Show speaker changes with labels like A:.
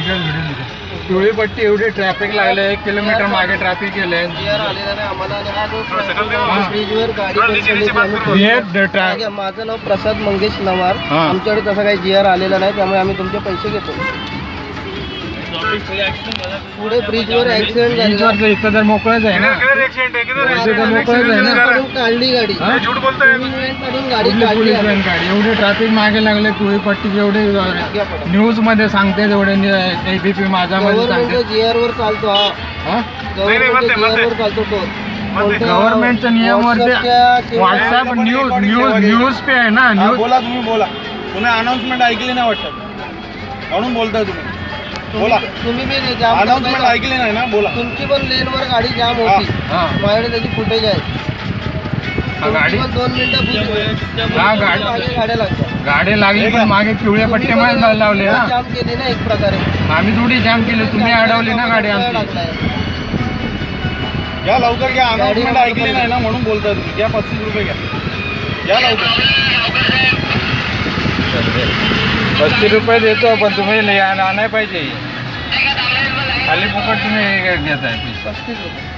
A: पिवळी पट्टी एवढी ट्रॅफिक लागले, 1 किलोमीटर मागे ट्रॅफिक केले.
B: माझं नाव प्रसाद मंगेश नवार. आमच्याकडे तसं काही GR आलेला नाही, त्यामुळे आम्ही तुमचे पैसे घेतो. पुढे ब्रिजवर ऍक्सिडेंट झाला.
A: इथं तर मोकळच आहे ना, मोकळच आहे ना.
B: काढली गाडी, गाडी
A: एवढे ट्रॅफिक मागे लागले. पिवळी पट्टी एवढे न्यूज मध्ये सांगते, एवढे ABP माझा मध्ये सांगते.
B: GR वर चालतो हा, GR वर चालतो तो.
A: गव्हर्नमेंटच्या नियमावरती व्हॉट्सअप न्यूज पे आहे ना. न्यूज
C: बोला, तुम्ही बोला. तुम्ही अनाउन्समेंट ऐकली नाही वाटतं, म्हणून बोलताय तुम्ही. बोला,
B: तुम्ही बी
C: अनाउन्समेंट ऐकली नाही ना, बोला.
B: तुमची पण लेनवर गाडी जाम होती, माझ्याकडे त्याची फुटेज आहे.
A: गाडी
B: 2 मिनिटं गाड्या लागतात.
A: गाडी लागली पण मागे पिवळ्या पट्ट्यामुळे लावले ना.
B: जाम केली ना एक प्रकारे.
A: आम्ही थोडी जाम केली, तुम्ही अडवली ना गाडी आमची.
C: घ्या लवकर घ्या, अनाउन्समेंट ऐकली नाही ना, म्हणून बोलताय तुम्ही. घ्या 35 रुपये घ्या, घ्या लवकर.
A: 35 रुपये देतो, पण तुम्ही नाही पाहिजे. खाली फुकट तुम्ही घेत आहे
B: 35 रुपये.